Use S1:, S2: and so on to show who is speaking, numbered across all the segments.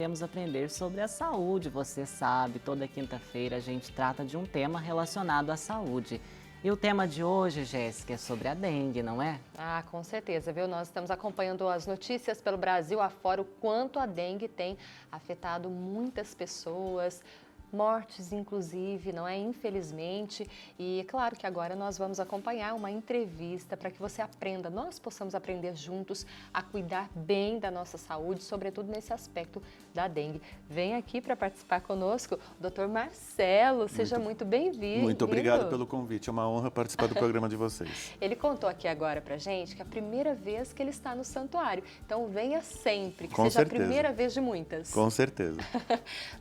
S1: Queremos aprender sobre a saúde. Você sabe, toda quinta-feira a gente trata de um tema relacionado à saúde. E o tema de hoje, Jéssica, é sobre a dengue, não é?
S2: Ah, com certeza, viu? Nós estamos acompanhando as notícias pelo Brasil afora, o quanto a dengue tem afetado muitas pessoas, mortes inclusive, não é? Infelizmente. E é claro que agora nós vamos acompanhar uma entrevista para que você aprenda, nós possamos aprender juntos a cuidar bem da nossa saúde, sobretudo nesse aspecto da dengue. Vem aqui para participar conosco o Dr. Marcelo, seja muito bem-vindo.
S3: Muito obrigado pelo convite, é uma honra participar do programa de vocês.
S2: Ele contou aqui agora pra gente que é a primeira vez que ele está no santuário. Então venha sempre, que
S3: Com
S2: seja
S3: certeza.
S2: a primeira vez de muitas.
S3: Com certeza.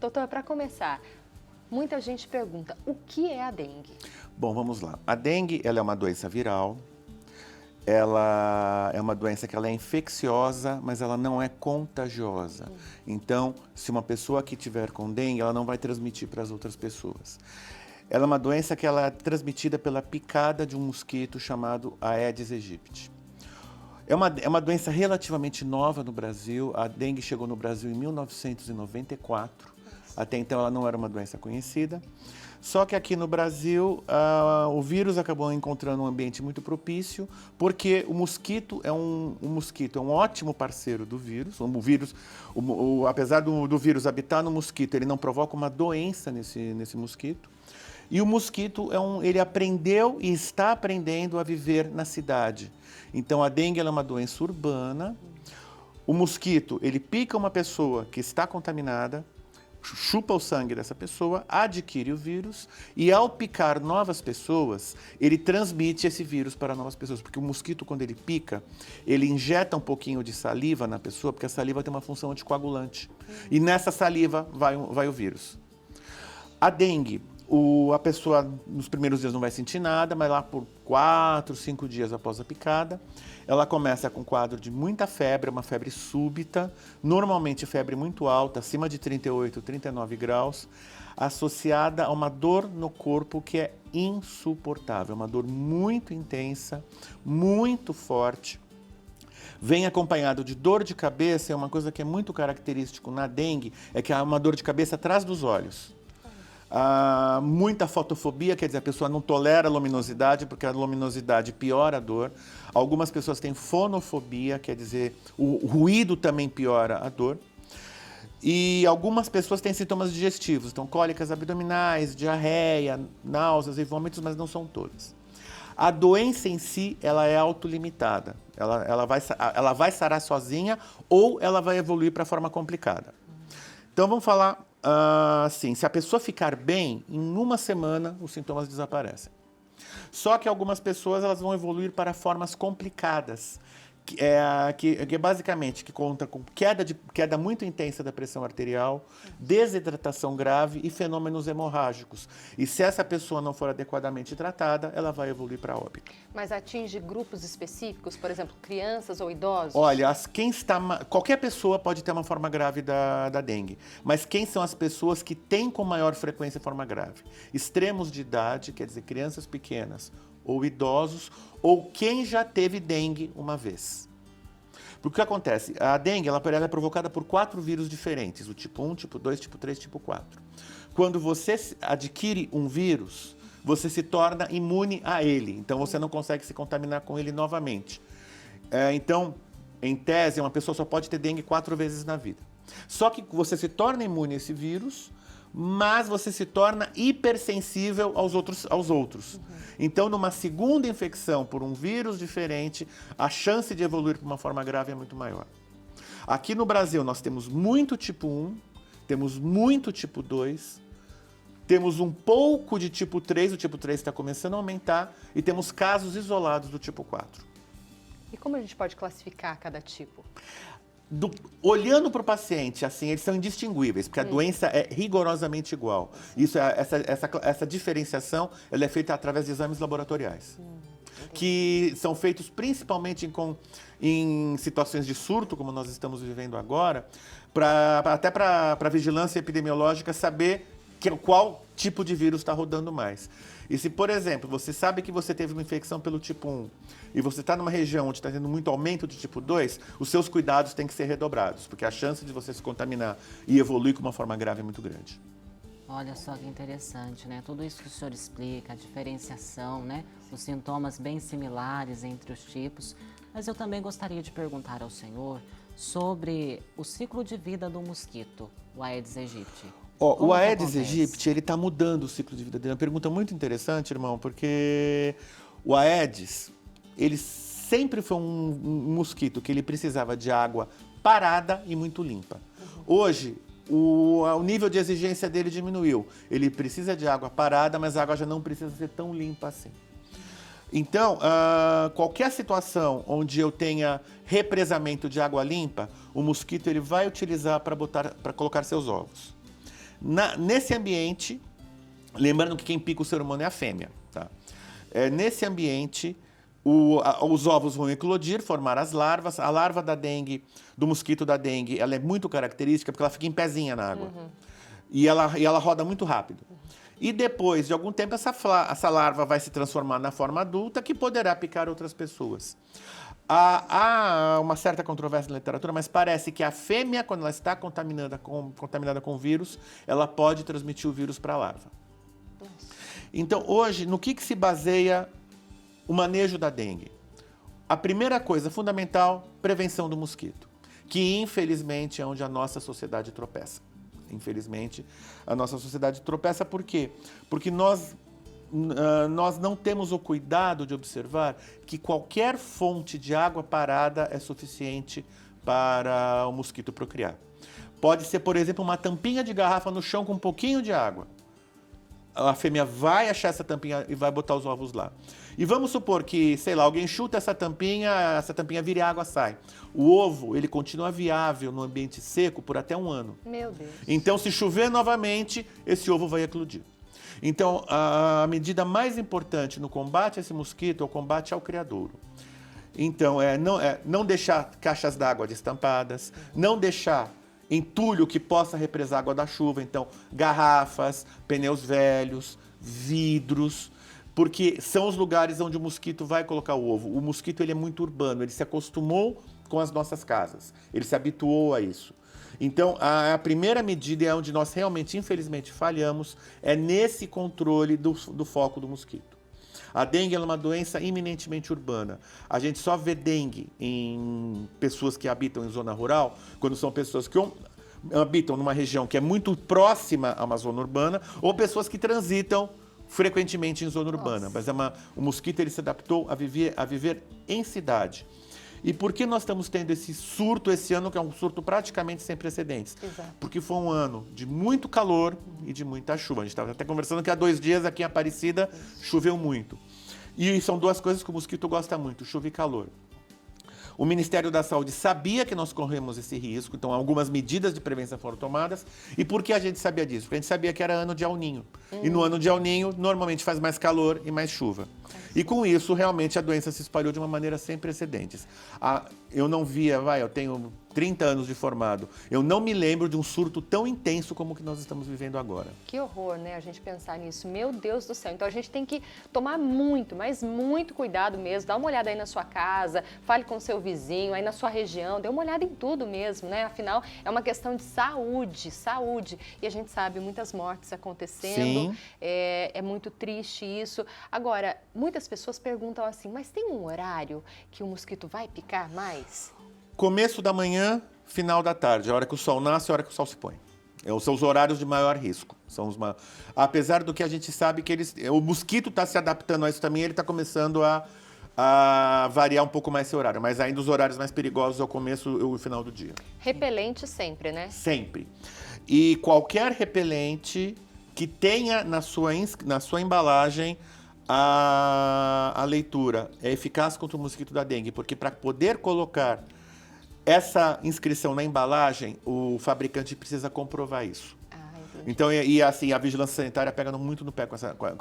S2: Doutor, para começar, muita gente pergunta, o que é a dengue?
S3: Bom, vamos lá. A dengue, ela é uma doença viral. Ela é uma doença que ela é infecciosa, mas ela não é contagiosa. Então, se uma pessoa que tiver com dengue, ela não vai transmitir para as outras pessoas. Ela é uma doença que ela é transmitida pela picada de um mosquito chamado Aedes aegypti. É uma doença relativamente nova no Brasil. A dengue chegou no Brasil em 1994. Até então ela não era uma doença conhecida. Só que aqui no Brasil o vírus acabou encontrando um ambiente muito propício, porque o mosquito é um ótimo parceiro do vírus. Apesar do vírus habitar no mosquito, ele não provoca uma doença nesse mosquito. E o mosquito ele aprendeu e está aprendendo a viver na cidade. Então a dengue ela é uma doença urbana. O mosquito ele pica uma pessoa que está contaminada, chupa o sangue dessa pessoa, adquire o vírus e ao picar novas pessoas, ele transmite esse vírus para novas pessoas. Porque o mosquito, quando ele pica, ele injeta um pouquinho de saliva na pessoa, porque a saliva tem uma função anticoagulante. E nessa saliva vai o vírus. A dengue, a pessoa nos primeiros dias não vai sentir nada, mas lá por 4, 5 dias após a picada, ela começa com um quadro de muita febre, uma febre súbita, normalmente febre muito alta, acima de 38, 39 graus, associada a uma dor no corpo que é insuportável, uma dor muito intensa, muito forte. Vem acompanhado de dor de cabeça, é uma coisa que é muito característico na dengue, é que há uma dor de cabeça atrás dos olhos. Muita fotofobia, quer dizer, a pessoa não tolera a luminosidade, porque a luminosidade piora a dor. Algumas pessoas têm fonofobia, quer dizer, o ruído também piora a dor. E algumas pessoas têm sintomas digestivos, então cólicas abdominais, diarreia, náuseas e vômitos, mas não são todas. A doença em si, ela é autolimitada. Ela vai sarar sozinha ou ela vai evoluir para a forma complicada. Então vamos falar assim, se a pessoa ficar bem, em uma semana os sintomas desaparecem. Só que algumas pessoas elas vão evoluir para formas complicadas, que basicamente que conta com queda muito intensa da pressão arterial, desidratação grave e fenômenos hemorrágicos. E se essa pessoa não for adequadamente tratada, ela vai evoluir para óbito.
S2: Mas atinge grupos específicos, por exemplo, crianças ou idosos?
S3: Olha, qualquer pessoa pode ter uma forma grave da dengue, mas quem são as pessoas que têm com maior frequência forma grave? Extremos de idade, quer dizer, crianças pequenas, ou idosos, ou quem já teve dengue uma vez. Porque o que acontece? A dengue ela é provocada por 4 vírus diferentes, o tipo 1, tipo 2, tipo 3, tipo 4. Quando você adquire um vírus, você se torna imune a ele, então você não consegue se contaminar com ele novamente. Então, em tese, uma pessoa só pode ter dengue 4 vezes na vida. Só que você se torna imune a esse vírus, mas você se torna hipersensível aos outros. Então, numa segunda infecção por um vírus diferente, a chance de evoluir para uma forma grave é muito maior. Aqui no Brasil, nós temos muito tipo 1, temos muito tipo 2, temos um pouco de tipo 3, o tipo 3 está começando a aumentar, e temos casos isolados do tipo 4.
S2: E como a gente pode classificar cada tipo?
S3: Olhando para o paciente, assim, eles são indistinguíveis, porque a doença é rigorosamente igual. Essa diferenciação ela é feita através de exames laboratoriais, que são feitos principalmente em situações de surto, como nós estamos vivendo agora, até para a vigilância epidemiológica saber tipo de vírus está rodando mais. E se, por exemplo, você sabe que você teve uma infecção pelo tipo 1 e você está numa região onde está tendo muito aumento do tipo 2, os seus cuidados têm que ser redobrados, porque a chance de você se contaminar e evoluir com uma forma grave é muito grande.
S1: Olha só que interessante, né? Tudo isso que o senhor explica, a diferenciação, né? Os sintomas bem similares entre os tipos. Mas eu também gostaria de perguntar ao senhor sobre o ciclo de vida do mosquito, o Aedes aegypti.
S3: O Aedes
S1: acontece?
S3: aegypti, ele está mudando o ciclo de vida dele. É uma pergunta muito interessante, irmão, porque o Aedes, ele sempre foi um mosquito que ele precisava de água parada e muito limpa. Hoje, o nível de exigência dele diminuiu. Ele precisa de água parada, mas a água já não precisa ser tão limpa assim. Então, qualquer situação onde eu tenha represamento de água limpa, o mosquito ele vai utilizar para colocar seus ovos. Nesse ambiente, lembrando que quem pica o ser humano é a fêmea, tá? Nesse ambiente, os ovos vão eclodir, formar as larvas. A larva da dengue, do mosquito da dengue, ela é muito característica porque ela fica em pezinha na água. E ela roda muito rápido. E depois de algum tempo, essa larva vai se transformar na forma adulta que poderá picar outras pessoas. Há uma certa controvérsia na literatura, mas parece que a fêmea, quando ela está contaminada com vírus, ela pode transmitir o vírus para a larva. Então, hoje, no que se baseia o manejo da dengue? A primeira coisa fundamental, prevenção do mosquito, que infelizmente é onde a nossa sociedade tropeça. Infelizmente, a nossa sociedade tropeça por quê? Porque nós não temos o cuidado de observar que qualquer fonte de água parada é suficiente para o mosquito procriar. Pode ser, por exemplo, uma tampinha de garrafa no chão com um pouquinho de água. A fêmea vai achar essa tampinha e vai botar os ovos lá. E vamos supor que, sei lá, alguém chuta essa tampinha vira e a água sai. O ovo, ele continua viável no ambiente seco por até 1 ano.
S2: Meu Deus.
S3: Então, se chover novamente, esse ovo vai eclodir. Então, a medida mais importante no combate a esse mosquito é o combate ao criadouro. Então, não deixar caixas d'água destampadas, não deixar entulho que possa represar água da chuva, então garrafas, pneus velhos, vidros, porque são os lugares onde o mosquito vai colocar o ovo. O mosquito ele é muito urbano, ele se acostumou com as nossas casas, ele se habituou a isso. Então, a primeira medida é onde nós realmente, infelizmente, falhamos, é nesse controle do foco do mosquito. A dengue é uma doença eminentemente urbana. A gente só vê dengue em pessoas que habitam em zona rural, quando são pessoas que habitam numa região que é muito próxima a uma zona urbana, ou pessoas que transitam frequentemente em zona urbana. Mas o mosquito ele se adaptou a viver em cidade. E por que nós estamos tendo esse surto esse ano, que é um surto praticamente sem precedentes?
S2: Exato.
S3: Porque foi um ano de muito calor e de muita chuva. A gente estava até conversando que há 2 dias aqui em Aparecida choveu muito. E são 2 coisas que o mosquito gosta muito, chuva e calor. O Ministério da Saúde sabia que nós corremos esse risco, então algumas medidas de prevenção foram tomadas. E por que a gente sabia disso? Porque a gente sabia que era ano de El Niño. E no ano de El Niño, normalmente faz mais calor e mais chuva. E com isso, realmente, a doença se espalhou de uma maneira sem precedentes. Eu não via, eu tenho 30 anos de formado, eu não me lembro de um surto tão intenso como o que nós estamos vivendo agora.
S2: Que horror, né, a gente pensar nisso. Meu Deus do céu. Então a gente tem que tomar muito, mas muito cuidado mesmo. Dá uma olhada aí na sua casa, fale com o seu vizinho, aí na sua região, dê uma olhada em tudo mesmo, né? Afinal, é uma questão de saúde. E a gente sabe, muitas mortes acontecendo.
S3: Sim.
S2: É muito triste isso. Agora, muitas pessoas perguntam assim, mas tem um horário que o mosquito vai picar mais?
S3: Começo da manhã, final da tarde, a hora que o sol nasce e a hora que o sol se põe. São os horários de maior risco. Apesar do que a gente sabe que o mosquito está se adaptando a isso também, ele está começando a variar um pouco mais seu horário. Mas ainda os horários mais perigosos é o começo e o final do dia.
S2: Repelente sempre, né?
S3: Sempre. E qualquer repelente que tenha na sua embalagem a leitura é eficaz contra o mosquito da dengue, porque para poder colocar essa inscrição na embalagem, o fabricante precisa comprovar isso. Então, e assim, a vigilância sanitária pega muito no pé com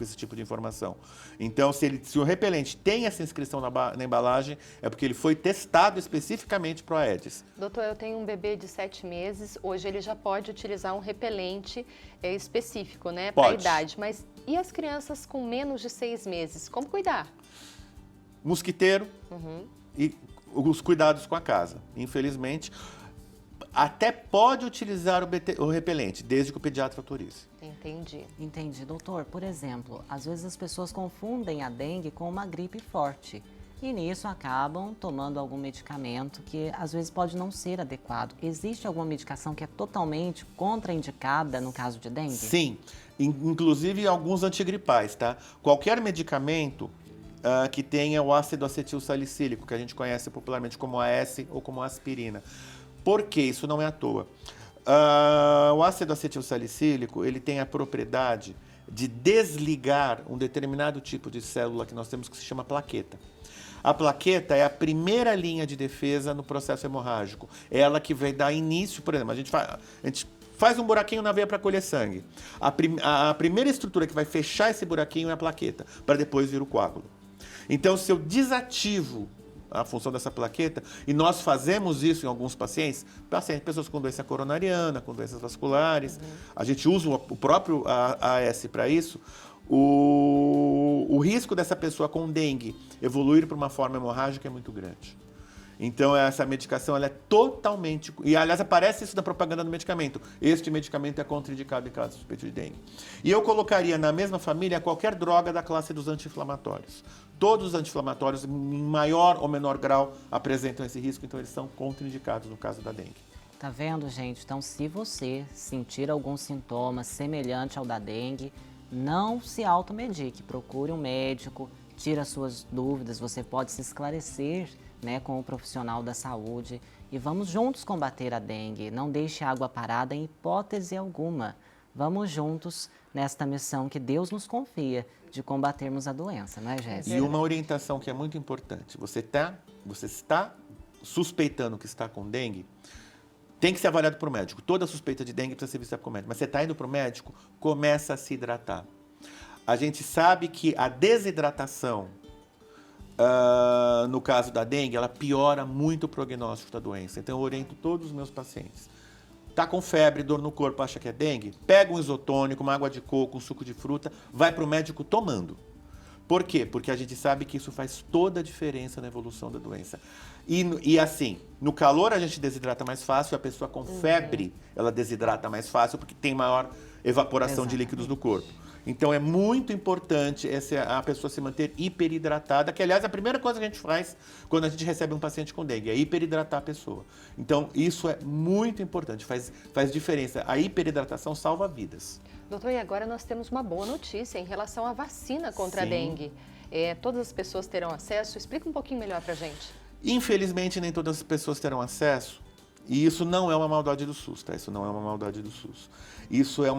S3: esse tipo de informação. Então, se o repelente tem essa inscrição na embalagem, é porque ele foi testado especificamente para o Aedes.
S2: Doutor, eu tenho um bebê de 7 meses, hoje ele já pode utilizar um repelente específico, né, para a idade. Mas e as crianças com menos de 6 meses? Como cuidar?
S3: Mosquiteiro e os cuidados com a casa. Infelizmente, até pode utilizar o repelente, desde que o pediatra autorize.
S1: Entendi, doutor. Por exemplo, às vezes as pessoas confundem a dengue com uma gripe forte. E nisso acabam tomando algum medicamento que às vezes pode não ser adequado. Existe alguma medicação que é totalmente contraindicada no caso de dengue?
S3: Sim, inclusive alguns antigripais, tá? Qualquer medicamento que tenha o ácido acetil salicílico, que a gente conhece popularmente como AS ou como aspirina. Por que isso não é à toa? O ácido acetil salicílico, ele tem a propriedade de desligar um determinado tipo de célula que nós temos que se chama plaqueta. A plaqueta é a primeira linha de defesa no processo hemorrágico. É ela que vai dar início, por exemplo, a gente faz um buraquinho na veia para colher sangue. A primeira estrutura que vai fechar esse buraquinho é a plaqueta, para depois vir o coágulo. Então, se eu desativo a função dessa plaqueta, e nós fazemos isso em alguns pacientes, pessoas com doença coronariana, com doenças vasculares, a gente usa o próprio AS para isso, o risco dessa pessoa com dengue evoluir para uma forma hemorrágica é muito grande. Então, essa medicação ela é totalmente... E, aliás, aparece isso na propaganda do medicamento. Este medicamento é contraindicado em caso de suspeito de dengue. E eu colocaria na mesma família qualquer droga da classe dos anti-inflamatórios. Todos os anti-inflamatórios, em maior ou menor grau, apresentam esse risco, então eles são contraindicados no caso da dengue.
S1: Tá vendo, gente? Então, se você sentir algum sintoma semelhante ao da dengue, não se automedique. Procure um médico, tire as suas dúvidas, você pode se esclarecer, né, com o profissional da saúde e vamos juntos combater a dengue. Não deixe a água parada em hipótese alguma. Vamos juntos nesta missão que Deus nos confia de combatermos a doença, não é, Jéssica?
S3: E uma orientação que é muito importante. Você está suspeitando que está com dengue, tem que ser avaliado por um médico. Toda suspeita de dengue precisa ser vista por um médico. Mas você está indo para o médico, começa a se hidratar. A gente sabe que a desidratação, no caso da dengue, ela piora muito o prognóstico da doença. Então, eu oriento todos os meus pacientes. Tá com febre, dor no corpo, acha que é dengue? Pega um isotônico, uma água de coco, um suco de fruta, vai para o médico tomando. Por quê? Porque a gente sabe que isso faz toda a diferença na evolução da doença. E assim, no calor a gente desidrata mais fácil, a pessoa com febre, ela desidrata mais fácil porque tem maior evaporação de líquidos no corpo. Então, é muito importante a pessoa se manter hiperidratada, que, aliás, é a primeira coisa que a gente faz quando a gente recebe um paciente com dengue, é hiperidratar a pessoa. Então, isso é muito importante, faz diferença. A hiperidratação salva vidas.
S2: Doutor, e agora nós temos uma boa notícia em relação à vacina contra a
S3: Sim.
S2: dengue. Todas as pessoas terão acesso? Explica um pouquinho melhor pra gente.
S3: Infelizmente, nem todas as pessoas terão acesso, e isso não é uma maldade do SUS, tá? Isso não é uma maldade do SUS. Isso é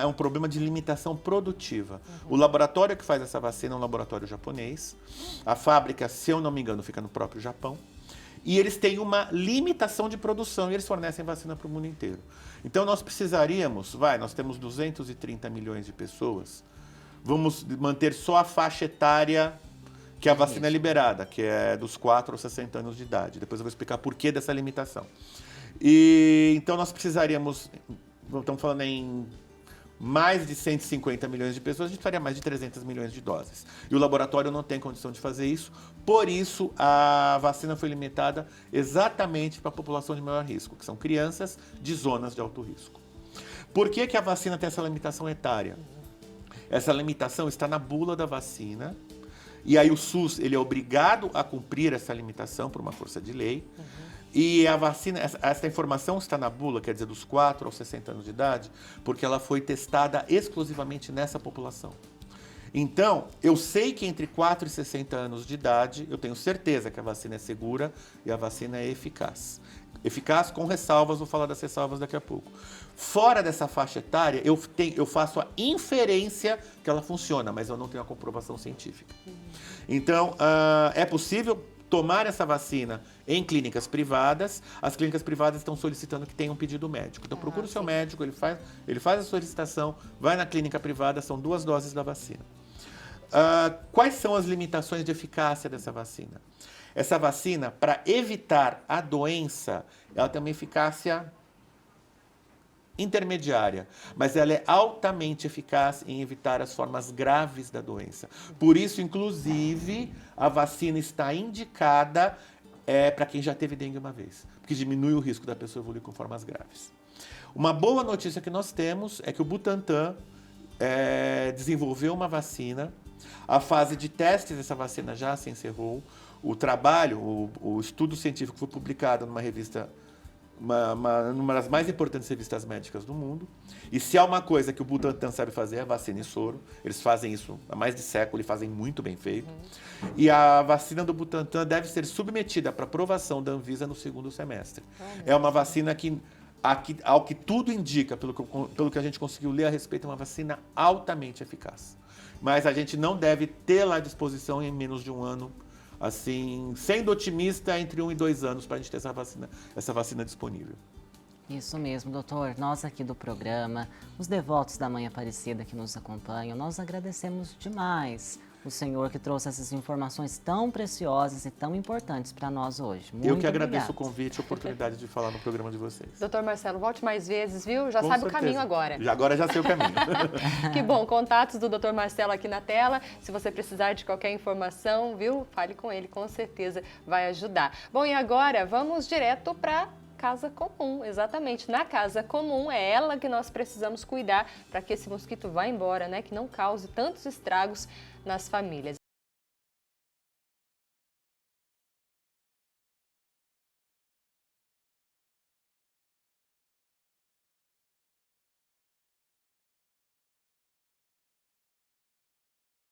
S3: um problema de limitação produtiva. O laboratório que faz essa vacina é um laboratório japonês. A fábrica, se eu não me engano, fica no próprio Japão. E eles têm uma limitação de produção e eles fornecem vacina para o mundo inteiro. Então, nós precisaríamos, nós temos 230 milhões de pessoas, vamos manter só a faixa etária que a vacina é liberada, que é dos 4 aos 60 anos de idade. Depois eu vou explicar por que dessa limitação. Então, nós precisaríamos, estamos falando em mais de 150 milhões de pessoas, a gente faria mais de 300 milhões de doses. E o laboratório não tem condição de fazer isso, por isso a vacina foi limitada exatamente para a população de maior risco, que são crianças de zonas de alto risco. Por que a vacina tem essa limitação etária? Essa limitação está na bula da vacina, e aí o SUS ele é obrigado a cumprir essa limitação por uma força de lei. E a vacina, essa informação está na bula, quer dizer, dos 4 aos 60 anos de idade, porque ela foi testada exclusivamente nessa população. Então, eu sei que entre 4 e 60 anos de idade, eu tenho certeza que a vacina é segura e a vacina é eficaz. Eficaz com ressalvas, vou falar das ressalvas daqui a pouco. Fora dessa faixa etária, eu faço a inferência que ela funciona, mas eu não tenho a comprovação científica. Então, é possível tomar essa vacina em clínicas privadas, as clínicas privadas estão solicitando que tenha um pedido médico. Então, procura o seu médico, ele faz a solicitação, vai na clínica privada, são 2 doses da vacina. Quais são as limitações de eficácia dessa vacina? Essa vacina, para evitar a doença, ela tem uma eficácia intermediária, mas ela é altamente eficaz em evitar as formas graves da doença. Por isso, inclusive, a vacina está indicada para quem já teve dengue uma vez, porque diminui o risco da pessoa evoluir com formas graves. Uma boa notícia que nós temos é que o Butantan desenvolveu uma vacina. A fase de testes dessa vacina já se encerrou. O trabalho, o estudo científico foi publicado numa revista, numa das mais importantes revistas médicas do mundo. E se há uma coisa que o Butantan sabe fazer, é vacina e soro. Eles fazem isso há mais de século e fazem muito bem feito. E a vacina do Butantan deve ser submetida para aprovação da Anvisa no 2º semestre. É uma vacina que, ao que tudo indica, pelo que a gente conseguiu ler a respeito, é uma vacina altamente eficaz. Mas a gente não deve tê-la à disposição em menos de um ano, assim, sendo otimista, entre 1 e 2 anos para a gente ter essa vacina disponível.
S1: Isso mesmo, doutor. Nós aqui do programa, os devotos da Mãe Aparecida que nos acompanham, nós agradecemos demais o senhor que trouxe essas informações tão preciosas e tão importantes para nós hoje. Muito
S3: Eu que agradeço
S1: obrigado.
S3: o convite e a oportunidade de falar no programa de vocês.
S2: Doutor Marcelo, volte mais vezes, viu? Já
S3: Com
S2: sabe
S3: certeza.
S2: o caminho agora.
S3: Agora já sei o caminho.
S2: Que bom, contatos do Dr. Marcelo aqui na tela. Se você precisar de qualquer informação, viu? Fale com ele, com certeza vai ajudar. Bom, e agora vamos direto para casa comum, exatamente. Na casa comum é ela que nós precisamos cuidar para que esse mosquito vá embora, né? Que não cause tantos estragos nas famílias.